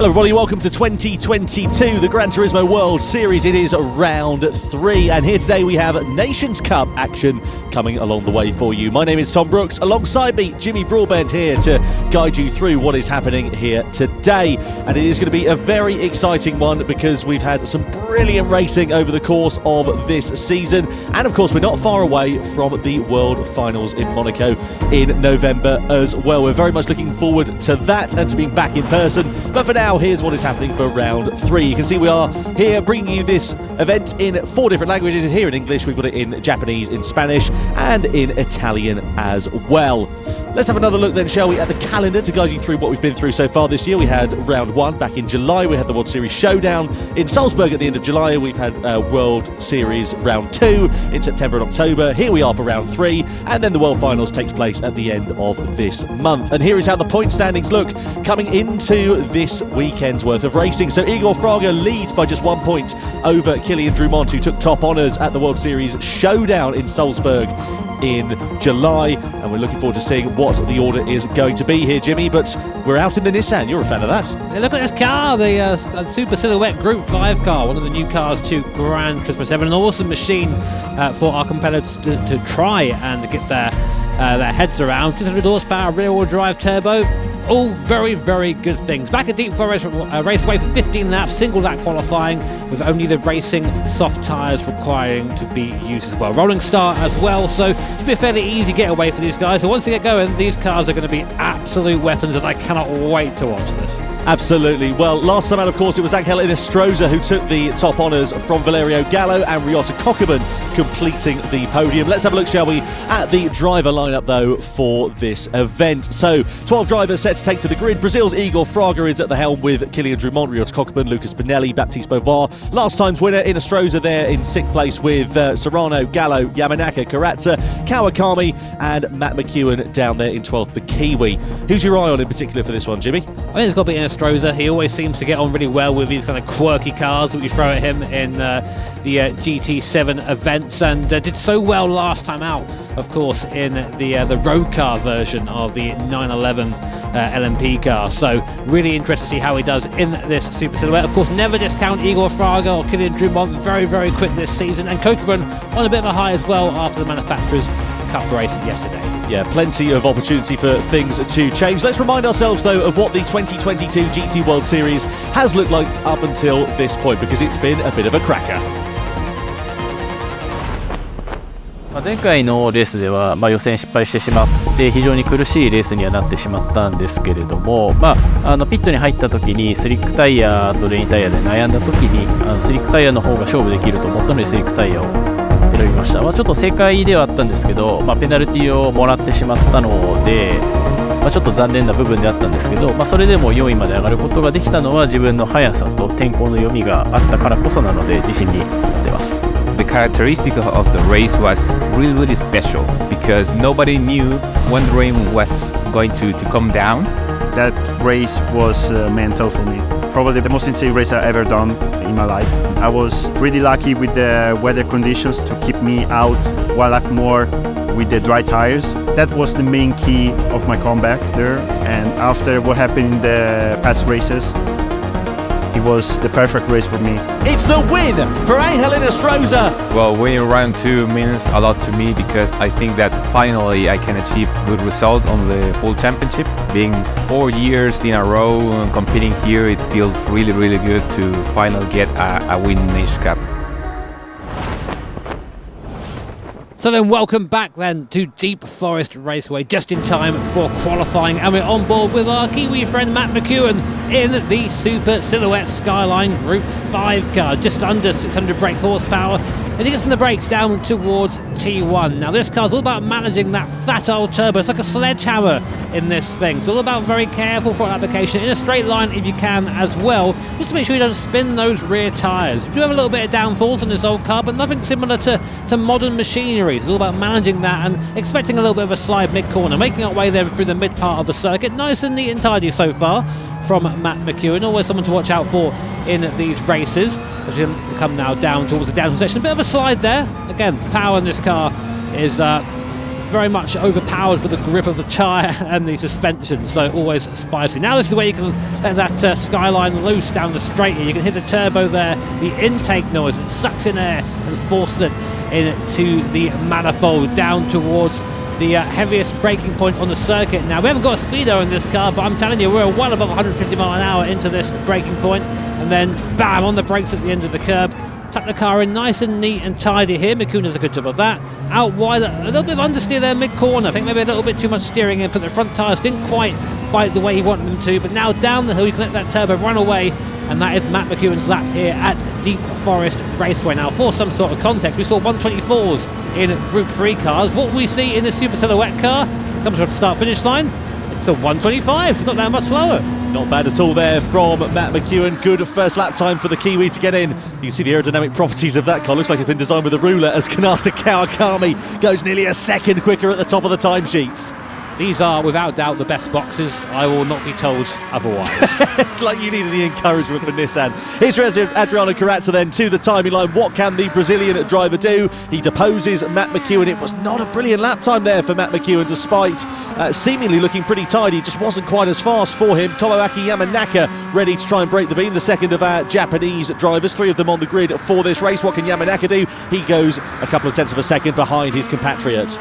Hello everybody, welcome to 2022, the Gran Turismo World Series. It is round 3, and here today we have Nations Cup action coming along the way for you. My name is Tom Brooks, alongside me Jimmy Broadbent here to guide you through what is happening here today. And it is going to be a very exciting one because we've had some brilliant racing over the course of this season. And of course we're not far away from the World Finals in Monaco in November as well. We're very much looking forward to that and to being back in person. But for now, here's what is happening for round 3. You can see we are here bringing you this event in 4 different languages. Here in English, we've got it in Japanese, in Spanish, and in Italian as well. Let's have another look then, shall we, at the calendar to guide you through what we've been through so far this year. We had round 1 back in July. We had the World Series Showdown in Salzburg at the end of July. We've had World Series round 2 in September and October. Here we are for round 3, and then the World Finals takes place at the end of this month. And here is how the point standings look coming into this weekend's worth of racing. So Igor Fraga leads by just 1 point over Kilian Drumont, who took top honours at the World Series Showdown in Salzburg in July, and we're looking forward to seeing what the order is going to be here, Jimmy. But we're out in the Nissan. You're a fan of that. Hey, look at this car, the Super Silhouette Group 5 car, one of the new cars to Gran Turismo 7. An awesome machine for our competitors to try and get their heads around. 600 horsepower, rear-wheel drive turbo. All very, very good things. Back at Deep Forest Raceway for 15 laps, single lap qualifying, with only the racing soft tyres requiring to be used as well. Rolling start as well, so it should be a fairly easy getaway for these guys. So once they get going, these cars are going to be absolute weapons, and I cannot wait to watch this. Absolutely. Well, last time out, of course, it was Angel Inestrosa who took the top honours from Valerio Gallo and Ryota Kokubun completing the podium. Let's have a look, shall we, at the driver lineup, though, for this event. So, 12 drivers set to take to the grid. Brazil's Igor Fraga is at the helm with Kilian Drumont, Ryota Kokubun, Lucas Pinelli, Baptiste Bovar. Last time's winner, Inestrosa, there in 6th place with Serrano, Gallo, Yamanaka, Karatza, Kawakami, and Matt McEwen down there in 12th, the Kiwi. Who's your eye on in particular for this one, Jimmy? I think it's got to be Inestrosa. He always seems to get on really well with these kind of quirky cars that we throw at him in the GT7 events, and did so well last time out, of course, in the road car version of the 911 LMP car. So really interested to see how he does in this Super Silhouette. Of course, never discount Igor Fraga or Kilian Drumont, very, very quick this season, and Kokubun on a bit of a high as well after the Manufacturers' Cup race yesterday. Yeah, plenty of opportunity for things to change. Let's remind ourselves, though, of what the 2022 GT World Series has looked like up until this point, because it's been a bit of a cracker. 前回のレースでは、予選失敗してしまって非常に苦しいレースにはなってしまったんですけれども、ピットに入った時にスリックタイヤとレインタイヤで悩んだ時にスリックタイヤの方が勝負できると思ったのでスリックタイヤを選びました。ちょっと正解ではあったんですけど、ペナルティをもらってしまったので、ちょっと残念な部分であったんですけど、それでも4位まで上がることができたのは自分の速さと天候の読みがあったからこそなので自信に持ってます。The characteristic of the race was really, really special because nobody knew when the rain was going to come down. That race was mental for me. Probably the most insane race I've ever done in my life. I was really lucky with the weather conditions to keep me out while I'm more with the dry tires. That was the main key of my comeback there. And after what happened in the past races, it was the perfect race for me. It's the win for Angel Inestrosa. Well, winning round 2 means a lot to me because I think that finally I can achieve good result on the full championship. Being 4 years in a row and competing here, it feels really, really good to finally get a win in Nations Cup. So then welcome back then to Deep Forest Raceway, just in time for qualifying, and we're on board with our Kiwi friend Matt McEwen in the Super Silhouette Skyline Group 5 car, just under 600 brake horsepower, and he gets from the brakes down towards T1. Now this car's all about managing that fat old turbo. It's like a sledgehammer in this thing. It's all about very careful front application in a straight line if you can as well, just to make sure you don't spin those rear tyres. You do have a little bit of downforce on this old car, but nothing similar to modern machinery. It's all about managing that and expecting a little bit of a slide mid-corner, making our way there through the mid part of the circuit. Nice and neat and tidy so far from Matt McEwen. Always someone to watch out for in these races. As we come now down towards the downhill section, a bit of a slide there. Again, power in this car is very much overpowered for the grip of the tyre and the suspension, so always spicy. Now this is where you can let that Skyline loose down the straight here. You can hear the turbo there, the intake noise, it sucks in air and forces it into the manifold down towards the heaviest braking point on the circuit. Now we haven't got a speedo in this car, but I'm telling you, we're well above 150 mile an hour into this braking point, and then bam, on the brakes at the end of the curb. Tuck the car in nice and neat and tidy here. McEwen does a good job of that. Out wide, a little bit of understeer there mid-corner. I think maybe a little bit too much steering in, but the front tyres didn't quite bite the way he wanted them to. But now down the hill, you can let that turbo run away, and that is Matt McEwen's lap here at Deep Forest Raceway. Now, for some sort of context, we saw 124s in Group 3 cars. What we see in the Super Silhouette car comes from the start-finish line. It's a 125, it's not that much slower. Not bad at all there from Matt McEwen. Good first lap time for the Kiwi to get in. You can see the aerodynamic properties of that car. Looks like it's been designed with a ruler as Kanata Kawakami goes nearly a second quicker at the top of the timesheets. These are without doubt the best boxes. I will not be told otherwise. It's like you needed the encouragement for Nissan. Here's Adriano Carrazza then to the timing line. What can the Brazilian driver do? He deposes Matt McEwen. It was not a brilliant lap time there for Matt McEwen, despite seemingly looking pretty tidy. Just wasn't quite as fast for him. Tomoaki Yamanaka ready to try and break the beam. The second of our Japanese drivers, 3 of them on the grid for this race. What can Yamanaka do? He goes a couple of tenths of a second behind his compatriot.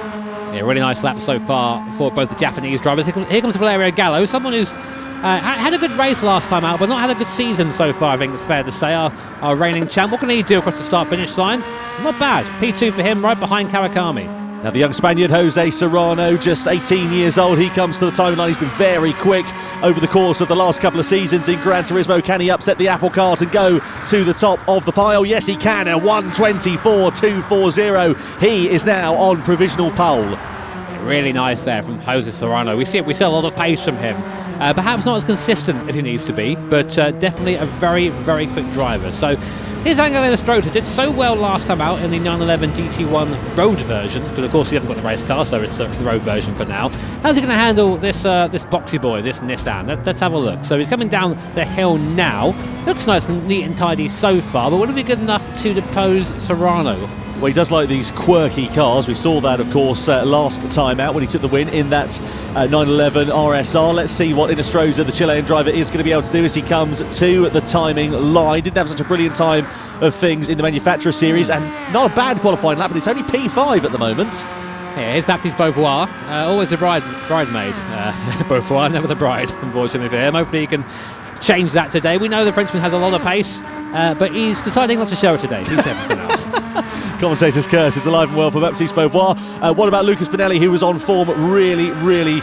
Yeah, really nice lap so far for both the Japanese drivers. Here comes Valerio Gallo, someone who's had a good race last time out, but not had a good season so far, I think it's fair to say. Our reigning champ. What can he do across the start-finish line? Not bad. P2 for him, right behind Kawakami. Now the young Spaniard, Jose Serrano, just 18 years old. He comes to the timeline. He's been very quick over the course of the last couple of seasons in Gran Turismo. Can he upset the apple cart and go to the top of the pile? Yes, he can. A 1:24.240. He is now on provisional pole. Really nice there from Jose Serrano. We see a lot of pace from him. Perhaps not as consistent as he needs to be, but definitely a very, very quick driver. So here's Angel Estrota. Did so well last time out in the 911 GT1 road version, because of course we haven't got the race car, so it's the road version for now. How's he going to handle this boxy boy, this Nissan? Let's have a look. So he's coming down the hill now. Looks nice and neat and tidy so far, but would it be good enough to depose Serrano? Well, he does like these quirky cars. We saw that, of course, last time out when he took the win in that 911 RSR. Let's see what Inestrosa, the Chilean driver, is going to be able to do as he comes to the timing line. Didn't have such a brilliant time of things in the Manufacturer Series, and not a bad qualifying lap, but it's only P5 at the moment. Yeah, here's Baptiste Beauvoir, always a bridemaid. Beauvoir, never the bride, unfortunately for him. Hopefully he can change that today. We know the Frenchman has a lot of pace, but he's deciding not to show it today. He's everything else. Commentator's curse is alive and well for Baptiste Beauvoir. What about Lucas Bonelli, who was on form really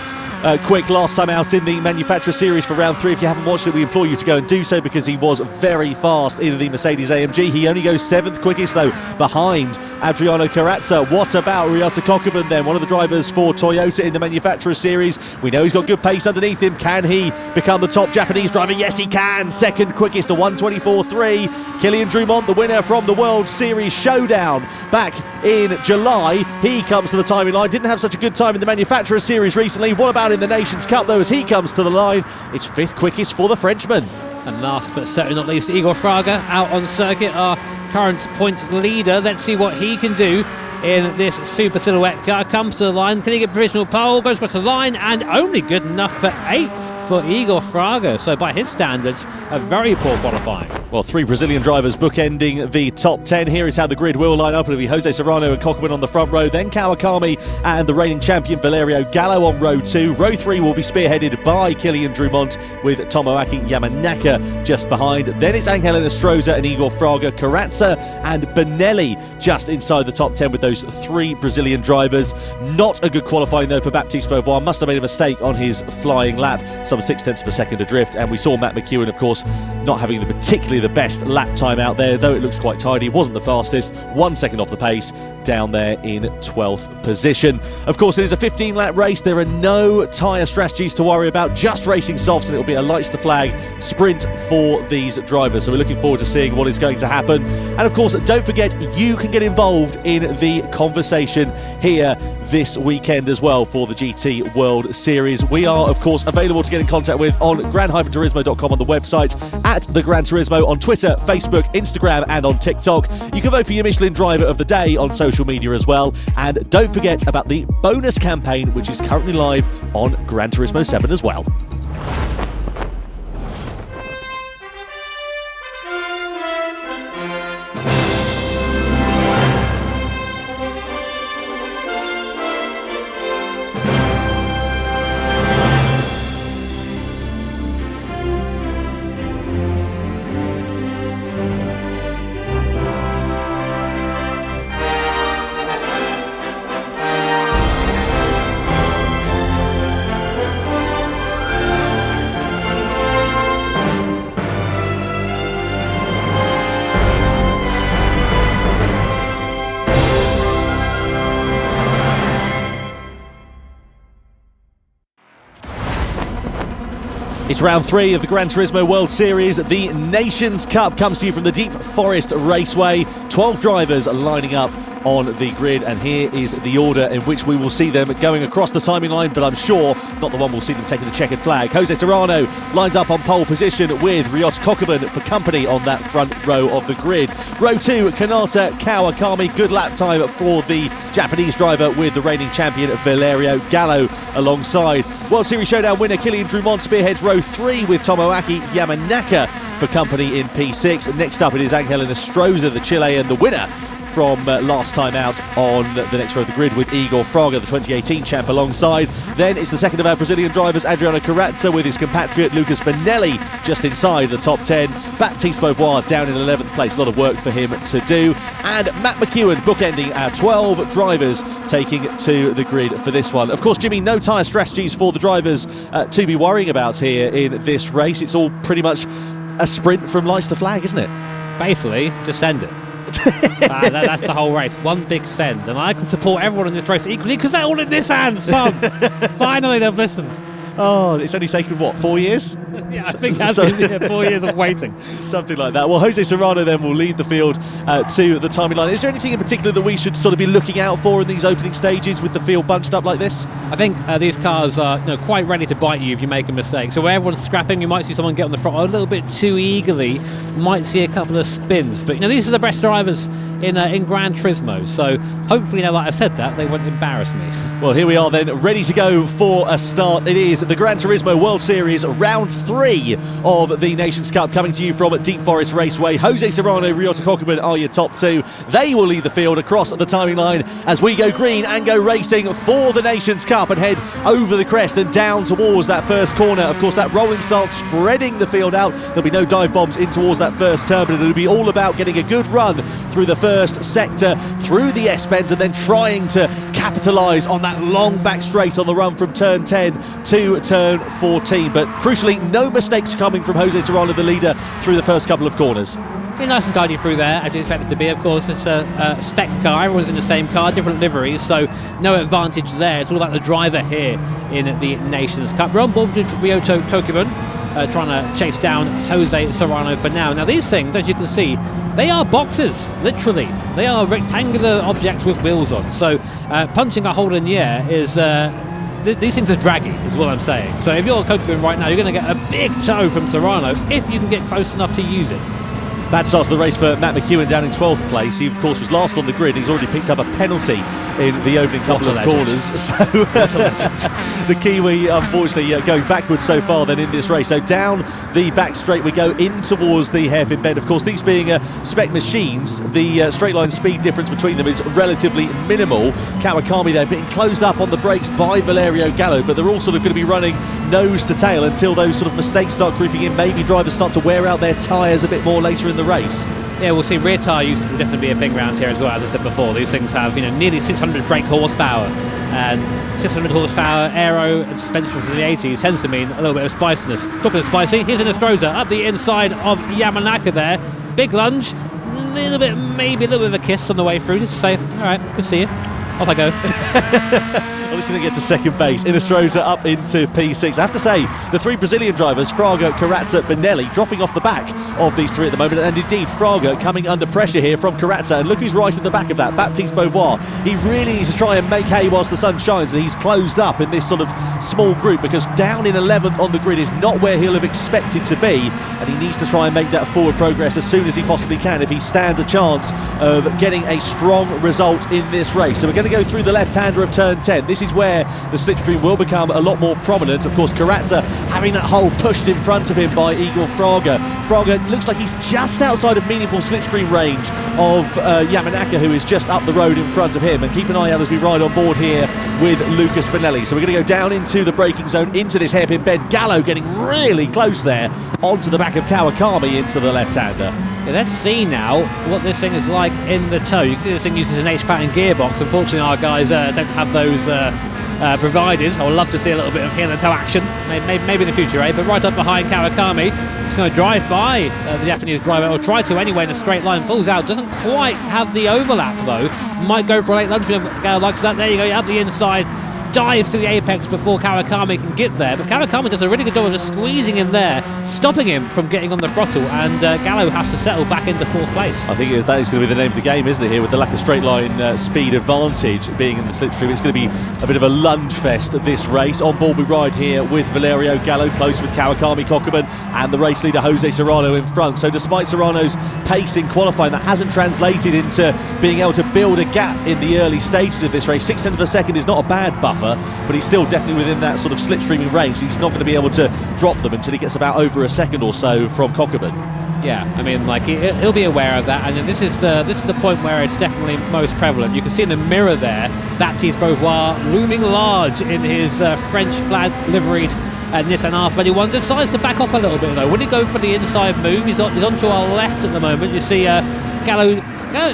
quick last time out in the Manufacturer Series for round 3? If you haven't watched it, we implore you to go and do so, because he was very fast in the Mercedes AMG. He only goes 7th quickest though, behind Adriano Carrazza. What about Ryota Kokubun then, one of the drivers for Toyota in the Manufacturer Series? We know he's got good pace underneath him. Can he become the top Japanese driver? Yes, he can. Second quickest, a 1:24.3. Kylian Drumont, the winner from the World Series Showdown back in July. He comes to the timing line. Didn't have such a good time in the Manufacturer Series recently. What about in the Nations Cup though, as he comes to the line? It's 5th quickest for the Frenchman. And last but certainly not least, Igor Fraga out on circuit, our current points leader. Let's see what he can do in this Super Silhouette car. Comes to the line, can he get provisional pole? Goes across the line, and only good enough for 8th for Igor Fraga. So by his standards, a very poor qualifying. Well, 3 Brazilian drivers bookending the top 10. Here is how the grid will line up. It'll be Jose Serrano and Kokubun on the front row, then Kawakami and the reigning champion Valerio Gallo on row 2. Row 3 will be spearheaded by Kylian Drumont, with Tomoaki Yamanaka just behind. Then it's Angel Estrota and Igor Fraga, Carrazza and Bonelli just inside the top 10 with those 3 Brazilian drivers. Not a good qualifying though for Baptiste Beauvoir. Must have made a mistake on his flying lap, some 0.6 per second adrift. And we saw Matt McEwen, of course, not having particularly the best lap time out there, though it looks quite tidy. Wasn't the fastest, 1 second off the pace, down there in 12th position. Of course, it is a 15-lap race. There are no tyre strategies to worry about, just racing softs, and it'll be a lights to flag sprint for these drivers. So we're looking forward to seeing what is going to happen And of course, don't forget, you can get involved in the conversation here this weekend as well for the GT World Series. We are, of course, available to get in contact with on gran-turismo.com on the website, at the Gran Turismo on Twitter, Facebook, Instagram and on TikTok. You can vote for your Michelin Driver of the Day on social media as well. And don't forget about the bonus campaign, which is currently live on Gran Turismo 7 as well. It's round 3 of the Gran Turismo World Series. The Nations Cup comes to you from the Deep Forest Raceway. 12 drivers lining up on the grid, and here is the order in which we will see them going across the timing line, but I'm sure not the one we'll see them taking the checkered flag. Jose Serrano lines up on pole position with Ryota Kokubun for company on that front row of the grid. Row 2, Kanata Kawakami. Good lap time for the Japanese driver with the reigning champion Valerio Gallo alongside. World Series Showdown winner Kilian Drumont spearheads row 3 with Tomoaki Yamanaka for company in P6. Next up it is Angel Enestrosa, the Chilean, the winner from last time out on the next row of the grid with Igor Fraga, the 2018 champ, alongside. Then it's the second of our Brazilian drivers, Adriano Carrazza, with his compatriot Lucas Benelli just inside the top 10. Baptiste Beauvoir down in 11th place, a lot of work for him to do. And Matt McEwen bookending our 12 drivers taking to the grid for this one. Of course, Jimmy, no tyre strategies for the drivers to be worrying about here in this race. It's all pretty much a sprint from lights to flag, isn't it? Basically, just send it. That's the whole race, one big send, and I can support everyone in this race equally because they're all in this hands, Tom. Finally they've listened. Oh, it's only taken, what, 4 years? Yeah, I think that's been 4 years of waiting. Something like that. Well, Jose Serrano then will lead the field to the timing line. Is there anything in particular that we should sort of be looking out for in these opening stages with the field bunched up like this? I think these cars are quite ready to bite you if you make a mistake. So where everyone's scrapping, you might see someone get on the front a little bit too eagerly. You might see a couple of spins. But these are the best drivers in Gran Turismo. So hopefully, now that I've said that, they won't embarrass me. Well, here we are then, ready to go for a start. It is the Gran Turismo World Series, round 3 of the Nations Cup, coming to you from Deep Forest Raceway. Jose Serrano, Ryota Kokubun are your top 2. They will lead the field across the timing line as we go green and go racing for the Nations Cup and head over the crest and down towards that first corner. Of course, that rolling start spreading the field out. There'll be no dive bombs in towards that first turn, but it'll be all about getting a good run through the first sector, through the S-bends, and then trying to capitalise on that long back straight on the run from turn 10 to turn 14. But crucially, no mistakes coming from Jose Serrano, the leader, through the first couple of corners. Be nice and tidy through there, as you expect it to be. Of course, it's a spec car. Everyone's in the same car, different liveries, so no advantage there. It's all about the driver here in the Nations Cup. We're on board with Ryota Kokubun, trying to chase down Jose Serrano for now. Now, these things, as you can see, they are boxes, literally. They are rectangular objects with wheels on. So punching a hole in the air is... these things are draggy, is what I'm saying. So if you're Kokubun right now, you're going to get a big toe from Serrano if you can get close enough to use it. Bad start to the race for Matt McEwen down in 12th place. He, of course, was last on the grid. He's already picked up a penalty in the opening couple of corners. So the Kiwi, unfortunately, going backwards so far then in this race. So down the back straight we go in towards the hairpin bend. Of course, these being spec machines, the straight line speed difference between them is relatively minimal. Kawakami there being closed up on the brakes by Valerio Gallo, but they're all sort of going to be running nose to tail until those sort of mistakes start creeping in. Maybe drivers start to wear out their tyres a bit more later in the race. Yeah, we'll see. Rear tyre use will definitely be a thing around here as well. As I said before, these things have nearly 600 brake horsepower, and 600 horsepower aero and suspension from the 80s tends to mean a little bit of spiciness. Talking of spicy, here's Enestrosa up the inside of Yamanaka there. Big lunge, maybe a little bit of a kiss on the way through, just to say, all right, good to see you. Off I go. Well, this is going to get to second base. Inestrosa up into P6. I have to say, the three Brazilian drivers, Fraga, Carazza, Benelli, dropping off the back of these three at the moment. And indeed, Fraga coming under pressure here from Carazza. And look who's right at the back of that, Baptiste Beauvoir. He really needs to try and make hay whilst the sun shines. And he's closed up in this sort of small group, because down in 11th on the grid is not where he'll have expected to be. And he needs to try and make that forward progress as soon as he possibly can if he stands a chance of getting a strong result in this race. So we're going to go through the left-hander of turn 10. This is where the slipstream will become a lot more prominent. Of course, Carazza having that hole pushed in front of him by Igor Fraga. Fraga looks like he's just outside of meaningful slipstream range of Yamanaka, who is just up the road in front of him. And keep an eye out as we ride on board here with Lucas Benelli. So we're going to go down into the braking zone, into this hairpin bend. Gallo getting really close there onto the back of Kawakami into the left-hander. Yeah, let's see now what this thing is like in the tow. You can see this thing uses an H-pattern gearbox. Unfortunately, our guys don't have those provided. I would love to see a little bit of heel and toe action, maybe in the future, But right up behind Kawakami, just going to drive by the Japanese driver, or try to anyway, in a straight line. Pulls out, doesn't quite have the overlap though. Might go for a late lunge. Gal likes that. There you go, up the inside. Dive to the apex before Kawakami can get there, but Kawakami does a really good job of just squeezing in there, stopping him from getting on the throttle, and Gallo has to settle back into 4th place. I think that is going to be the name of the game, isn't it, here, with the lack of straight line speed advantage being in the slipstream. It's going to be a bit of a lunge fest this race. On board we ride here with Valerio Gallo, close with Kawakami Kokkonen and the race leader Jose Serrano in front. So despite Serrano's pace in qualifying, that hasn't translated into being able to build a gap in the early stages of this race. 6/10 of a second is not a bad buffer, but he's still definitely within that sort of slipstreaming range. He's not going to be able to drop them until he gets about over a second or so from Kokkonen. Yeah, I mean, like he'll be aware of that, and this is the point where it's definitely most prevalent. You can see in the mirror there, Baptiste Beauvoir looming large in his French flag liveried Nissan R31. Decides to back off a little bit though. When he go for the inside move, he's onto our left at the moment. You see Gallo,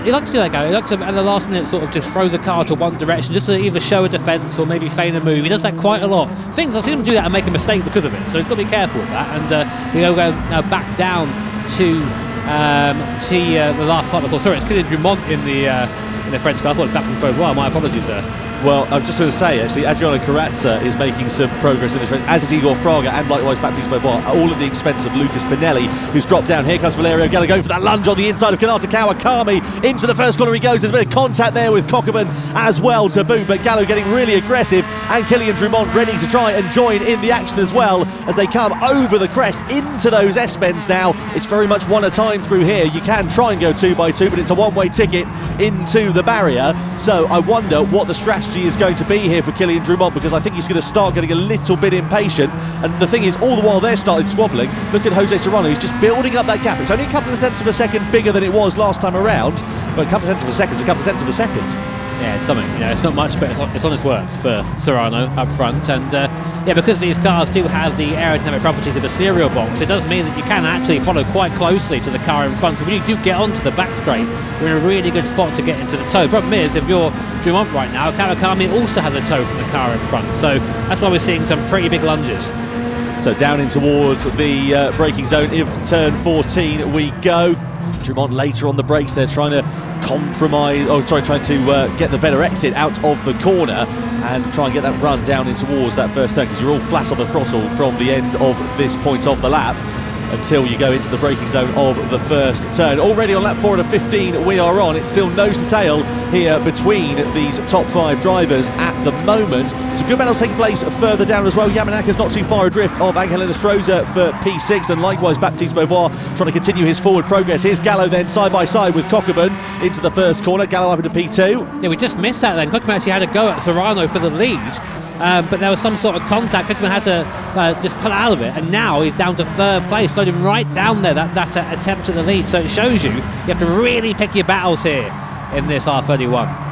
he likes to do that, Gallo. He likes to, at the last minute, sort of just throw the car to one direction, just to either show a defence or maybe feign a move. He does that quite a lot. I've seen him do that and make a mistake because of it, so he's got to be careful with that. And we go back down to the last part of the course. Sorry, it's Kylian Drumont in the French car. I thought it was Baptiste Beauvoir. My apologies there. Well, I'm just going to say, actually, Adriano Carazza is making some progress in this race, as is Igor Fraga and likewise Baptiste Beauvoir, all at the expense of Lucas Benelli, who's dropped down. Here comes Valerio Gallo going for that lunge on the inside of Kanata Kawakami. Into the first corner he goes. There's a bit of contact there with Kokkonen as well to boot, but Gallo getting really aggressive, and Kylian Drumont ready to try and join in the action as well as they come over the crest into those S-bends now. It's very much one at a time through here. You can try and go 2x2, but it's a one-way ticket into the barrier. So I wonder what the strategy is going to be here for Kylian Drumont, because I think he's going to start getting a little bit impatient. And the thing is, all the while they're starting squabbling, look at Jose Serrano. He's just building up that gap. It's only a couple of tenths of a second bigger than it was last time around, but a couple of tenths of a second is a couple of tenths of a second. Yeah, it's something. It's not much, but it's honest work for Serrano up front. And because these cars do have the aerodynamic properties of a serial box, it does mean that you can actually follow quite closely to the car in front. So when you do get onto the back straight, you're in a really good spot to get into the tow. Problem is, if you're Drumont right now, Kawakami also has a tow from the car in front. So that's why we're seeing some pretty big lunges. So down in towards the braking zone of turn 14 we go. Drumont later on the brakes, they're trying to trying to get the better exit out of the corner and try and get that run down in towards that first turn, because you're all flat on the throttle from the end of this point of the lap until you go into the braking zone of the first turn. Already on lap 4 out of 15 we are on. It's still nose to tail here between these top 5 drivers at the moment. Some good battles taking place further down as well. Yamanaka's not too far adrift of Angel Inestrosa for P6, and likewise Baptiste Beauvoir trying to continue his forward progress. Here's Gallo then side by side with Kokkonen into the first corner. Gallo up into P2. Yeah, we just missed that then. Kokkonen actually had a go at Serrano for the lead. But there was some sort of contact. Kokkonen had to just pull out of it, and now he's down to 3rd place, slowed him right down there, that attempt at the lead. So it shows you have to really pick your battles here in this R31.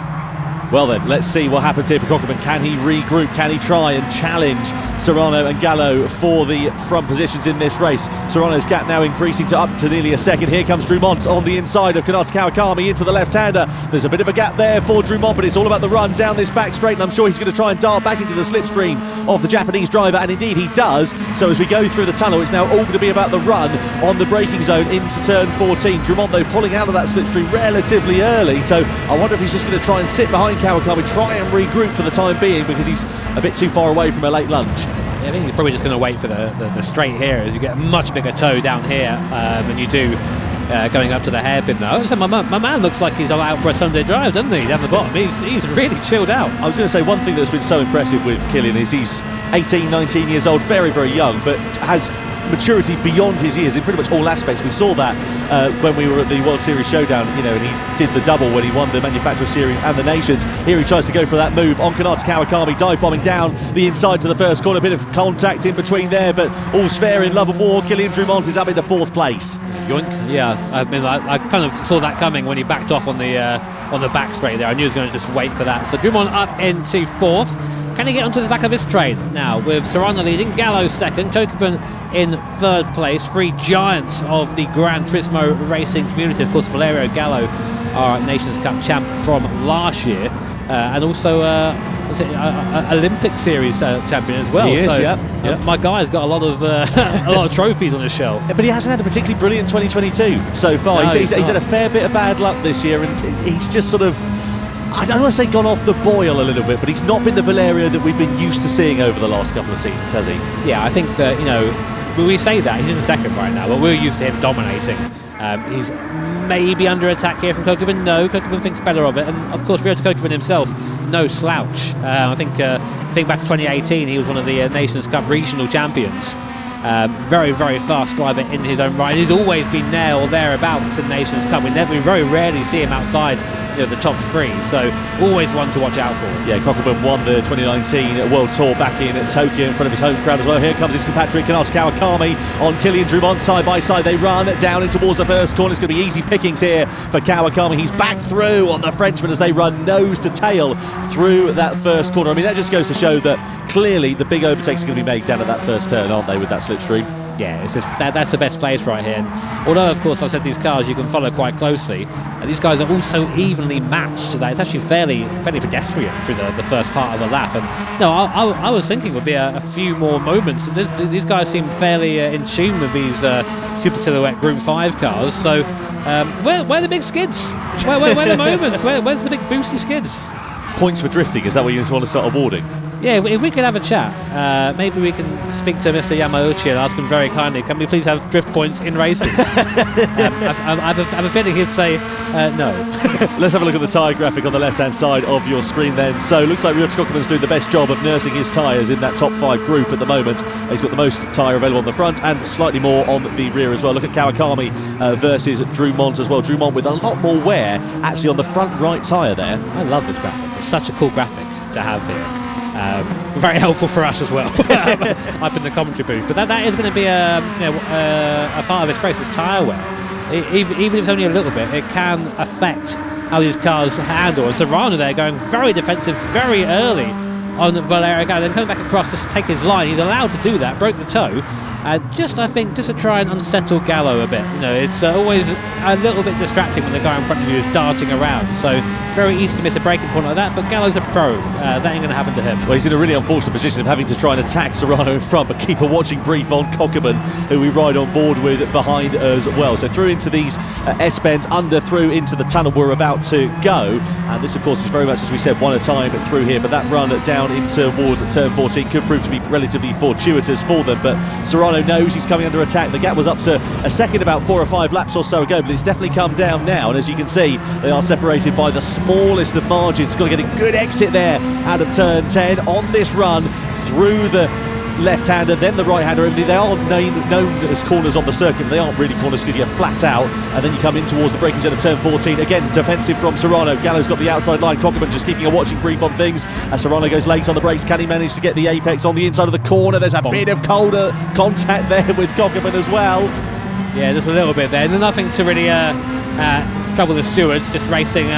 Well then, let's see what happens here for Kokkonen. Can he regroup? Can he try and challenge Serrano and Gallo for the front positions in this race? Serrano's gap now increasing to up to nearly a second. Here comes Drumont on the inside of Kanata Kawakami into the left-hander. There's a bit of a gap there for Drumont, but it's all about the run down this back straight, and I'm sure he's going to try and dart back into the slipstream of the Japanese driver, and indeed he does. So as we go through the tunnel, it's now all going to be about the run on the braking zone into turn 14. Drumont, though, pulling out of that slipstream relatively early, so I wonder if he's just going to try and sit behind Kawakami try and regroup for the time being because he's a bit too far away from a late lunge. Yeah, I think you're probably just going to wait for the straight here as you get a much bigger toe down here than you do going up to the hairpin though. So my man looks like he's out for a Sunday drive, doesn't he, down the bottom? He's really chilled out. I was going to say one thing that's been so impressive with Kilian is he's 18, 19 years old, very, very young, but has maturity beyond his years in pretty much all aspects. We saw that when we were at the World Series Showdown, you know, and he did the double when he won the Manufacturer Series and the Nations. Here he tries to go for that move. On Kanata Kawakami dive bombing down the inside to the first corner. A bit of contact in between there, but all's fair in love and war. Kilian Drumont is up into 4th place. Yoink. Yeah, I mean, I kind of saw that coming when he backed off on the back straight there. I knew he was going to just wait for that. So Drumont up into 4th. Can he get onto the back of this train now with Serrano leading, Gallo 2nd, Kokubun in 3rd place. 3 giants of the Gran Turismo racing community. Of course, Valerio Gallo, our Nations Cup champ from last year, and also Olympic Series champion as well. He is, so yeah. my guy's got a lot of trophies on his shelf. But he hasn't had a particularly brilliant 2022 so far. No, he's he's had a fair bit of bad luck this year, and he's just sort of, I don't want to say gone off the boil a little bit, but he's not been the Valerio that we've been used to seeing over the last couple of seasons, has he? Yeah, I think that, you know, we say that he's in 2nd right now, but we're used to him dominating. He's maybe under attack here from Kokubun. No, Kokubun thinks better of it, and of course Ryota Kokubun himself, no slouch. I think back to 2018, he was one of the Nations Cup regional champions. Very, very fast driver in his own right. He's always been there or thereabouts in Nations Cup. We very rarely see him outside, you know, the top 3. So always one to watch out for. Yeah, Kokubun won the 2019 World Tour back in Tokyo in front of his home crowd as well. Here comes his compatriot Kanata Kawakami on Kilian Drumont. Side by side they run down in towards the first corner. It's going to be easy pickings here for Kawakami. He's back through on the Frenchman as they run nose to tail through that first corner. I mean, that just goes to show that clearly the big overtakes are going to be made down at that first turn, aren't they, with that slipstream? Yeah, it's just that's the best place right here. And although, of course, I said these cars you can follow quite closely, these guys are all so evenly matched that it's actually fairly pedestrian through the first part of the lap. And no, I was thinking it would be a few more moments. These guys seem fairly in tune with these Super Silhouette Group 5 cars. So where are the big skids? Where are the moments? Where's the big boosty skids? Points for drifting, is that what you want to start awarding? Yeah, if we could have a chat, maybe we can speak to Mr. Yamauchi and ask him very kindly, can we please have drift points in races? I have a feeling he'd say no. Let's have a look at the tyre graphic on the left-hand side of your screen then. So it looks like Ryota Kokuben's doing the best job of nursing his tyres in that top 5 group at the moment. He's got the most tyre available on the front and slightly more on the rear as well. Look at Kawakami versus Drumont as well. Drumont with a lot more wear actually on the front right tyre there. I love this graphic. It's such a cool graphic to have here. Very helpful for us as well up in the commentary booth. But that is going to be a part of this race, is tyre wear. Even if it's only a little bit, it can affect how these cars handle. And Serrano there going very defensive very early on Valerio Gallo, then coming back across just to take his line. He's allowed to do that, broke the toe. I think just to try and unsettle Gallo a bit. You know, it's always a little bit distracting when the guy in front of you is darting around. So very easy to miss a braking point like that. But Gallo's a pro. That ain't going to happen to him. Well, he's in a really unfortunate position of having to try and attack Serrano in front, but keep a watching brief on Kokubun, who we ride on board with behind as well. So through into these S-bends, through into the tunnel we're about to go. And this, of course, is very much, as we said, one at a time through here. But that run down into towards turn 14 could prove to be relatively fortuitous for them. But Serrano knows he's coming under attack. The gap was up to a second about 4 or 5 laps or so ago, but it's definitely come down now. And as you can see, they are separated by the smallest of margins. Got to get a good exit there out of turn 10 on this run through the left-hander, then the right-hander. They are known as corners on the circuit, but they aren't really corners because you're flat out, and then you come in towards the braking zone of turn 14. Again, defensive from Serrano. Gallo's got the outside line. Kokubun just keeping a watching brief on things as Serrano goes late on the brakes. Can he manage to get the apex on the inside of the corner? There's a bit of colder contact there with Kokubun as well. Yeah, just a little bit there. Nothing to really trouble the stewards, just racing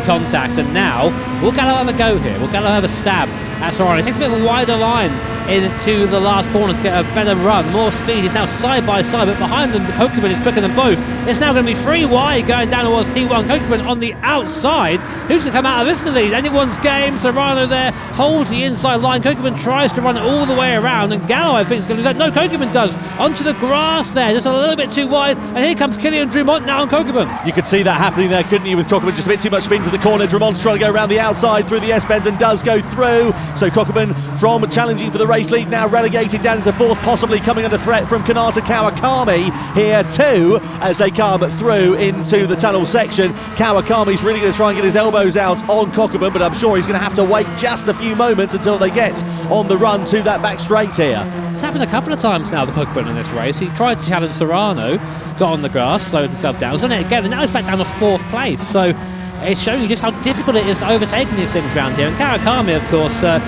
contact. And now, will Gallo have a go here? Will Gallo have a stab at Serrano. He takes a bit of a wider line into the last corner to get a better run, more speed. He's now side by side, but behind them Kokubun is quicker than both. It's now going to be 3 wide going down towards T1. Kokubun on the outside. Who's to come out of this to lead? Anyone's game. Serrano there holds the inside line. Kokubun tries to run it all the way around, and Gallo I think is going to lose that. No, Kokubun does. Onto the grass there, just a little bit too wide, and here comes Kylian Drumont now on Kokubun. You could see that happening there, couldn't you, with Kokubun just a bit too much spin to the corner. Drumont's trying to go around the outside through the S-bends and does go through. So Kokubun from challenging for the race lead now relegated down into 4th, possibly coming under threat from Kanata Kawakami here too as they come through into the tunnel section. Kawakami's really going to try and get his elbows out on Kokubun, but I'm sure he's going to have to wait just a few moments until they get on the run to that back straight here. It's happened a couple of times now, the Kokubun in this race. He tried to challenge Serrano, got on the grass, slowed himself down, was on it again, and now he's back down to 4th place. So it's showing you just how difficult it is to overtake these things around here. And Kawakami, of course, a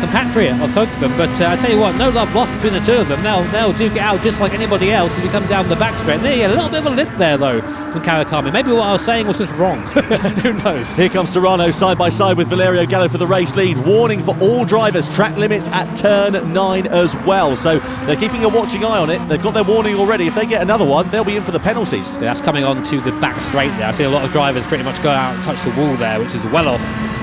compatriot of Kokubun, but I tell you what, no love lost between the two of them. They'll duke it out just like anybody else if you come down the back straight. There, a little bit of a lift there though from Kawakami. Maybe what I was saying was just wrong. Who knows? Here comes Serrano side by side with Valerio Gallo for the race lead. Warning for all drivers, track limits at turn 9 as well. So they're keeping a watching eye on it. They've got their warning already. If they get another one, they'll be in for the penalties. Yeah, that's coming on to the back straight there. I see a lot of drivers pretty much go out and touch the wall there, which is well off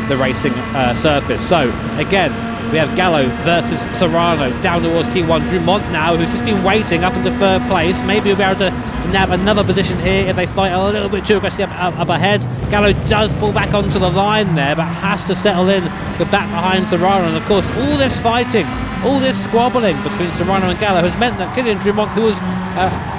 the racing surface. So again, we have Gallo versus Serrano down towards T1. Drumont now, who's just been waiting up into 3rd place. Maybe we'll be able to nab another position here if they fight a little bit too aggressive up ahead. Gallo does pull back onto the line there, but has to settle in the back behind Serrano. And of course, all this fighting, all this squabbling between Serrano and Gallo has meant that Kylian Drumont, who was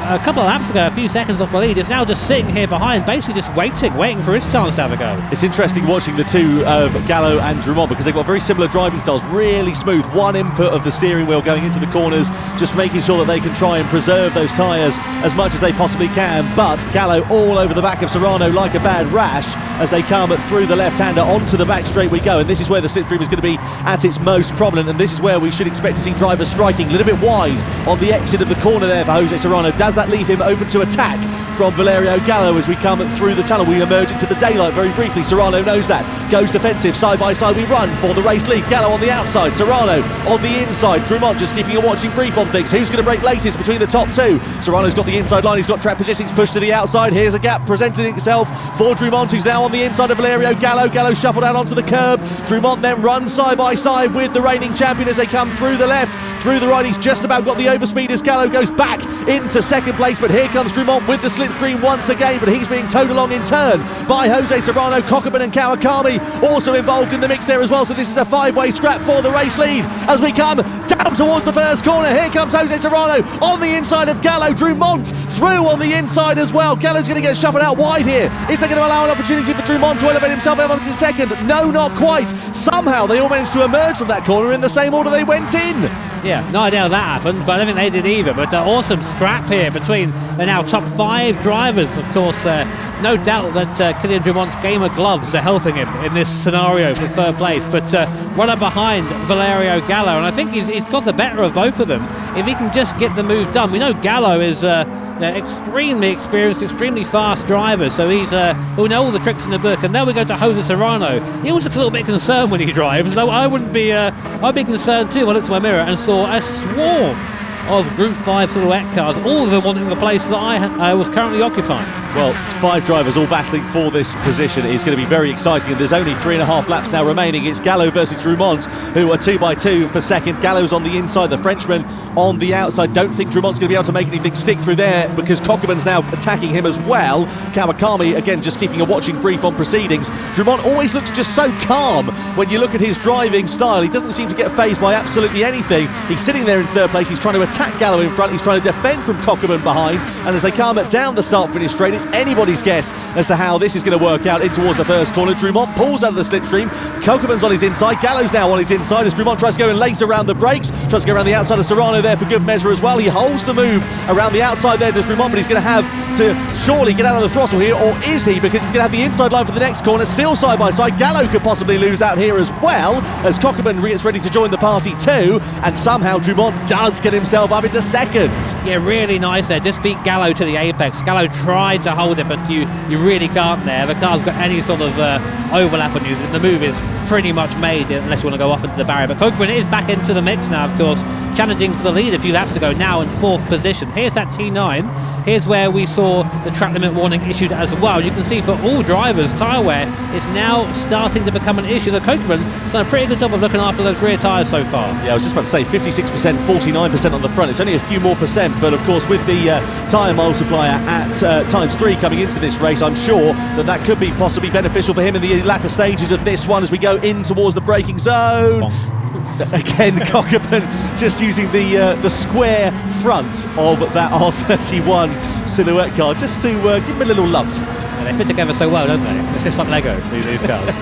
a couple of laps ago, a few seconds off the lead, is now just sitting here behind, basically just waiting for his chance to have a go. It's interesting watching the two of Gallo and Drumont because they've got very similar driving styles, really smooth. One input of the steering wheel going into the corners, just making sure that they can try and preserve those tyres as much as they possibly can. But Gallo all over the back of Serrano like a bad rash as they come through the left-hander onto the back straight we go. And this is where the slipstream is going to be at its most prominent, and this is where we should expect to see drivers striking a little bit wide on the exit of the corner there for Jose Serrano. Does that leave him open to attack from Valerio Gallo as we come through the tunnel? We emerge into the daylight very briefly. Serrano knows that, goes defensive, side by side we run for the race lead. Gallo on the outside, Serrano on the inside. Drumont just keeping a watching brief on things. Who's going to break latest between the top two? Serrano's got the inside line, he's got track positions pushed to the outside. Here's a gap presenting itself for Drumont, who's now on the inside of Valerio Gallo. Gallo shuffled out onto the curb. Drumont then runs side by side with the reigning champion as they come through the left, through the right. He's just about got the overspeed as Gallo goes back into 2nd place, but here comes Drumont with the slipstream once again, but he's being towed along in turn by Jose Serrano. Kokubun and Kawakami also involved in the mix there as well, so this is a 5-way scrap for the race lead as we come down towards the 1st corner. Here comes Jose Serrano on the inside of Gallo. Drumont through on the inside as well. Gallo's going to get shuffled out wide here. Is they going to allow an opportunity for Drumont to elevate himself up to 2nd? No, not quite. Somehow they all managed to emerge from that corner in the same order they went in. Yeah, no idea how that happened, but I don't think they did either. But awesome scrap here between the now top 5 drivers. Of course, no doubt that Kylian Drumont's game of gloves are helping him in this scenario for 3rd place. But runner behind Valerio Gallo, and I think he's got the better of both of them if he can just get the move done. We know Gallo is extremely experienced, extremely fast driver, so he'll know all the tricks in the book. And now we go to Jose Serrano. He always looks a little bit concerned when he drives. So I'd be concerned too. I looked in my mirror and saw a swarm of Group 5 Silhouette cars, all of them wanting the place that I was currently occupying. Well, 5 drivers all battling for this position. It's going to be very exciting, and there's only 3.5 laps now remaining. It's Gallo versus Drumont, who are 2x2 for 2nd. Gallo's on the inside, the Frenchman on the outside. Don't think Drumont's going to be able to make anything stick through there because Kokubun's now attacking him as well. Kawakami, again, just keeping a watching brief on proceedings. Drumont always looks just so calm when you look at his driving style. He doesn't seem to get fazed by absolutely anything. He's sitting there in 3rd place. He's trying to attack Gallo in front. He's trying to defend from Kokubun behind. And as they come down the start-finish straight, it's anybody's guess as to how this is going to work out in towards the 1st corner. Drumont pulls out of the slipstream. Kokubun's on his inside. Gallo's now on his inside as Drumont tries to go in late around the brakes. Tries to go around the outside of Serrano there for good measure as well. He holds the move around the outside there, does Drumont, but he's going to have to surely get out of the throttle here, or is he? Because he's going to have the inside line for the next corner. Still side by side. Gallo could possibly lose out here as well as Kokubun gets ready to join the party too, and somehow Drumont does get himself up into 2nd. Yeah, really nice there. Just beat Gallo to the apex. Gallo tried to hold it, but you really can't there. The car's got any sort of overlap on you. The move is pretty much made unless you want to go off into the barrier. But Kokeren is back into the mix now, of course, challenging for the lead a few laps ago, now in 4th position. Here's that T9. Here's where we saw the track limit warning issued as well. You can see for all drivers, tyre wear is now starting to become an issue. The Kokeren's done a pretty good job of looking after those rear tyres so far. Yeah, I was just about to say 56%, 49% on the front. It's only a few more percent, but of course with the tyre multiplier at ×3 coming into this race, I'm sure that could be possibly beneficial for him in the latter stages of this one as we go in towards the braking zone. Again, Kokeren just using the square front of that R31 silhouette car just to give him a little love tap. They fit together so well, don't they? It's just like Lego, these cars.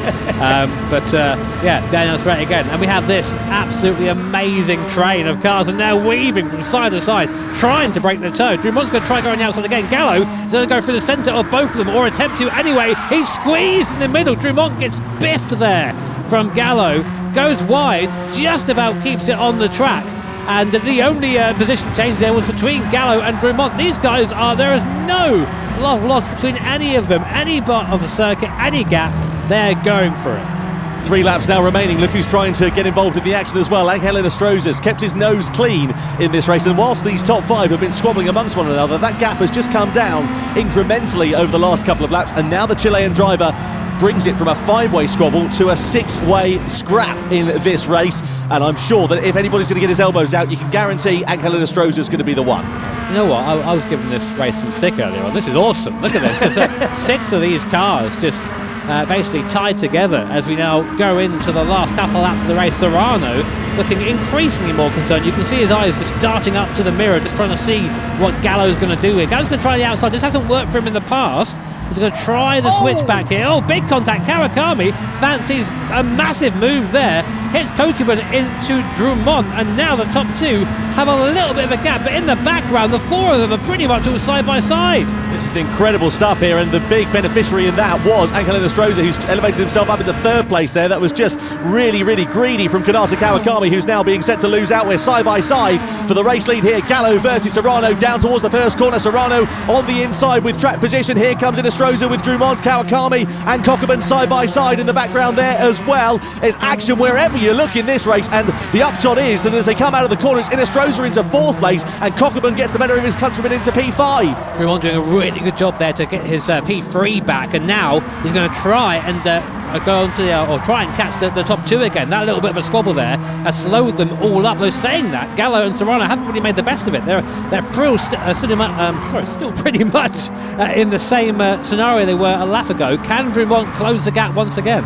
Yeah, Daniel straight again. And we have this absolutely amazing train of cars, and now weaving from side to side, trying to break the toe. Drumont's going to try going outside again. Gallo is going to go through the centre of both of them, or attempt to anyway. He's squeezed in the middle. Drumont gets biffed there from Gallo, goes wide, just about keeps it on the track. And the only position change there was between Gallo and Drumont. These guys there is no loss between any of them, any part of the circuit, any gap. They're going for it. 3 laps now remaining. Look who's trying to get involved in the action as well. Angel Inostroza's kept his nose clean in this race, and whilst these top 5 have been squabbling amongst one another, that gap has just come down incrementally over the last couple of laps, and now the Chilean driver brings it from a 5-way squabble to a 6-way scrap in this race. And I'm sure that if anybody's going to get his elbows out, you can guarantee Angel Inostroza's going to be the one. You know what, I was giving this race some stick earlier on. This is awesome. Look at this. There's 6 of these cars just basically tied together as we now go into the last couple of laps of the race. Serrano looking increasingly more concerned. You can see his eyes just darting up to the mirror, just trying to see what Gallo's going to do here. Gallo's going to try the outside. This hasn't worked for him in the past. He's going to try the switch back here. Oh, big contact. Kawakami fancies a massive move there. Hits Kokeren into Drumont, and now the top 2 have a little bit of a gap, but in the background the 4 of them are pretty much all side by side. This is incredible stuff here, and the big beneficiary in that was Angel Inostroza, who's elevated himself up into 3rd place there. That was just really, really greedy from Kanata Kawakami, who's now being set to lose out. We're side by side for the race lead here. Gallo versus Serrano down towards the first corner. Serrano on the inside with track position. Here comes Inostroza with Drumont, Kawakami and Kokeren side by side in the background there as well. There's action wherever you look in this race, and the upshot is that as they come out of the corner, it's Inostroza into 4th place, and Kokeren gets the better of his countryman into P5. Drumont doing a really good job there to get his P3 back, and now he's going to try and go on to or try and catch the top 2 again. That little bit of a squabble there has slowed them all up. Though saying that, Gallo and Serrano haven't really made the best of it. They're still pretty much in the same scenario they were a lap ago. Can Drumont close the gap once again?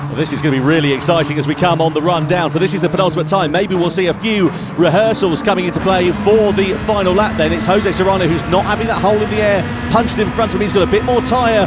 Well, this is going to be really exciting as we come on the run down. So this is the penultimate time. Maybe we'll see a few rehearsals coming into play for the final lap then. It's Jose Serrano who's not having that hole in the air punched in front of him. He's got a bit more tyre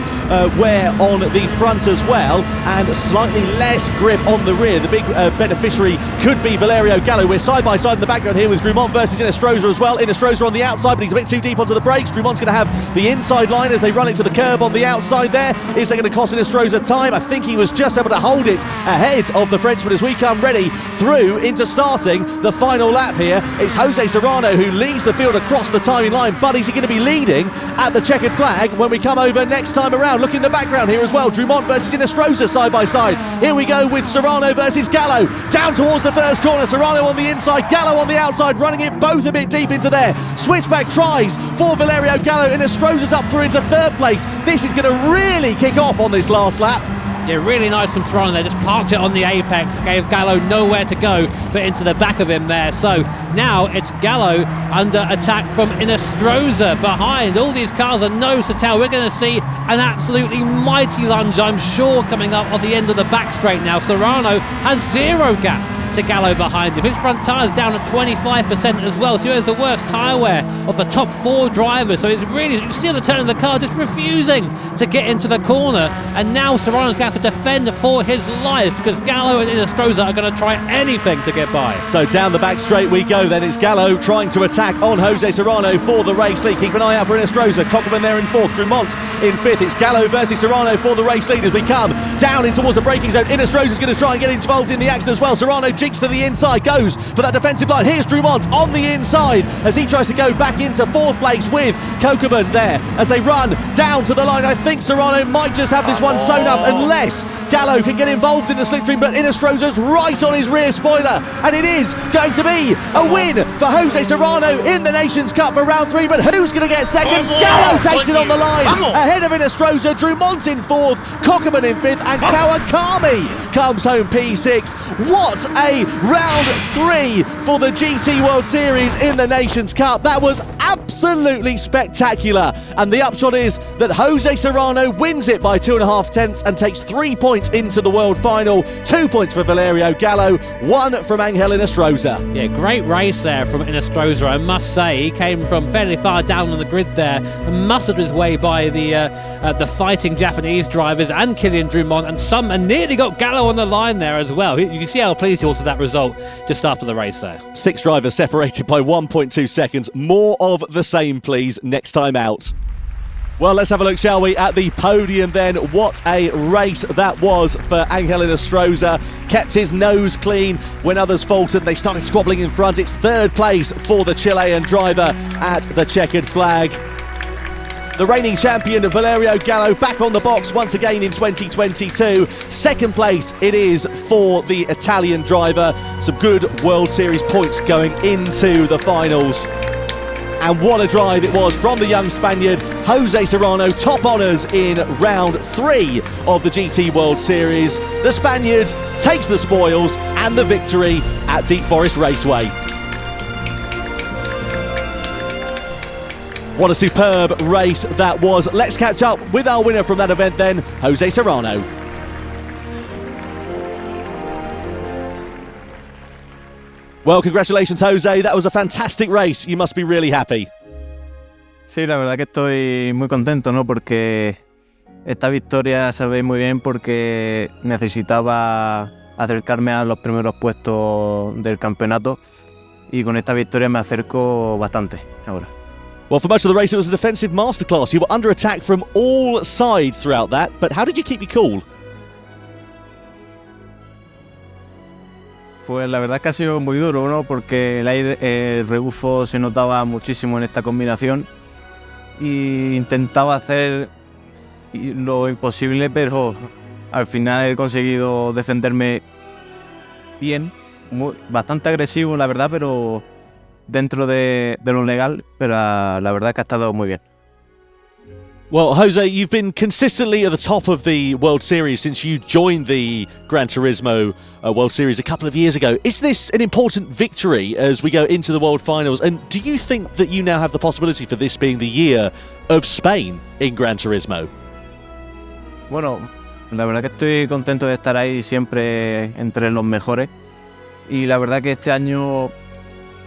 wear on the front as well, and slightly less grip on the rear. The big beneficiary could be Valerio Gallo. We're side by side in the background here with Drumont versus Inostroza as well. Inostroza on the outside, but he's a bit too deep onto the brakes. Drumont's going to have the inside line as they run into the curb on the outside there. Is that going to cost Inostroza time? I think he was just able to hold it ahead of the Frenchman as we come ready through into starting the final lap here. It's Jose Serrano who leads the field across the timing line, but is he going to be leading at the checkered flag when we come over next time around? Look in the background here as well, Drumont versus Inostroza side by side. Here we go with Serrano versus Gallo, down towards the first corner. Serrano on the inside, Gallo on the outside, running it both a bit deep into there. Switchback tries for Valerio Gallo. Inostroza's up through into 3rd place. This is going to really kick off on this last lap. Yeah, really nice from Serrano there, just parked it on the apex, gave Gallo nowhere to go but into the back of him there. So now it's Gallo under attack from Inostroza behind. All these cars are nose to tail. We're going to see an absolutely mighty lunge, I'm sure, coming up off the end of the back straight now. Serrano has 0 gap to Gallo behind him. His front tyre's down at 25% as well, so he has the worst tyre wear of the top 4 drivers. So it's really, you see on the turn of the car, just refusing to get into the corner. And now Serrano's going to have to defend for his life because Gallo and Inostroza are going to try anything to get by. So down the back straight we go then. It's Gallo trying to attack on Jose Serrano for the race lead. Keep an eye out for Inostroza. Kokeren there in 4th, Drumont in 5th. It's Gallo versus Serrano for the race lead as we come down in towards the braking zone. Inostroza's going to try and get involved in the action as well. Serrano Jinx to the inside, goes for that defensive line. Here's Drumont on the inside as he tries to go back into 4th place with Kokubun there as they run down to the line. I think Serrano might just have this one sewn up unless Gallo can get involved in the slipstream, but Inestrosa's right on his rear spoiler, and it is going to be a win for Jose Serrano in the Nations Cup for round 3. But who's going to get second? Gallo takes it on the line ahead of Inestrosa. Drumont in 4th, Kokubun in 5th, and Kawakami comes home P6. What a round 3 for the GT World Series in the Nations Cup. That was absolutely spectacular, and the upshot is that Jose Serrano wins it by 2.5 tenths and takes 3 points into the world final. 2 points for Valerio Gallo, 1 from Angel Inestrosa. Yeah, great race there from Inestrosa, I must say. He came from fairly far down on the grid there and mustered his way by the fighting Japanese drivers and Kylian Drumont, and nearly got Gallo on the line there as well. You can see how pleased he was with that result just after the race there. 6 drivers separated by 1.2 seconds. More of the same, please, next time out. Well, let's have a look, shall we, at the podium then. What a race that was for Angel Inestrosa. Kept his nose clean when others faltered. They started squabbling in front. It's 3rd place for the Chilean driver at the checkered flag. The reigning champion, Valerio Gallo, back on the box once again in 2022. 2nd place it is for the Italian driver. Some good World Series points going into the finals. And what a drive it was from the young Spaniard, Jose Serrano. Top honours in round 3 of the GT World Series. The Spaniard takes the spoils and the victory at Deep Forest Raceway. What a superb race that was. Let's catch up with our winner from that event then, Jose Serrano. Well, congratulations, Jose. That was a fantastic race. You must be really happy. Sí, la verdad que estoy muy contento, ¿no? Porque esta victoria se ve muy bien porque necesitaba acercarme a los primeros puestos del campeonato y con esta victoria me acerco bastante ahora. Well, for much of the race, it was a defensive masterclass. You were under attack from all sides throughout that, but how did you keep your cool? Pues la verdad es que ha sido muy duro, ¿no? Porque el rebufo se notaba muchísimo en esta combinación y intentaba hacer lo imposible, pero al final he conseguido defenderme bien, bastante agresivo la verdad, pero dentro de lo legal, pero la verdad es que ha estado muy bien. Well, Jose, you've been consistently at the top of the World Series since you joined the Gran Turismo World Series a couple of years ago. Is this an important victory as we go into the World Finals? And do you think that you now have the possibility for this being the year of Spain in Gran Turismo? Bueno, la verdad que estoy contento de estar ahí siempre entre los mejores. Y la verdad que este año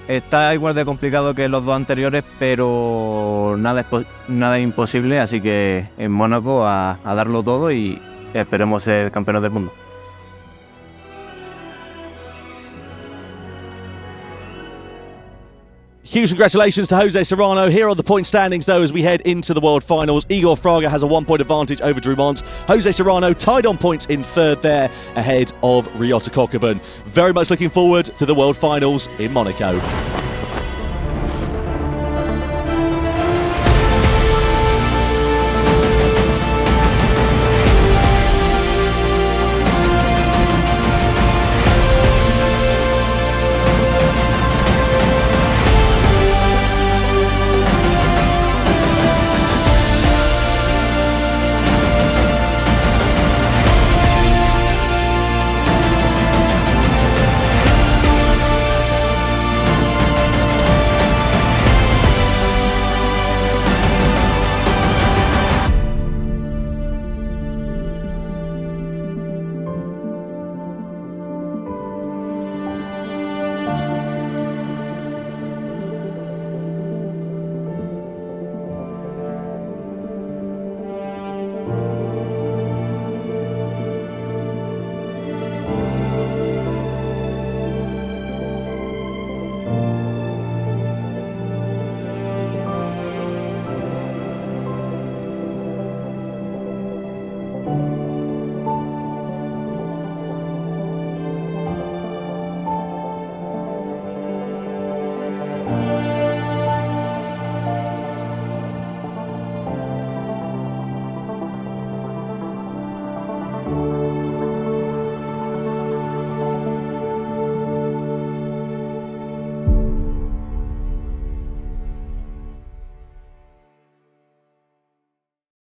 está igual de complicado que los dos anteriores, pero nada imposible, así que en Mónaco a darlo todo y esperemos ser campeones del mundo. Huge congratulations to Jose Serrano. Here are the point standings, though, as we head into the World Finals. Igor Fraga has a 1-point advantage over Drumont. Jose Serrano tied on points in 3rd there, ahead of Ryota Kokubun. Very much looking forward to the World Finals in Monaco.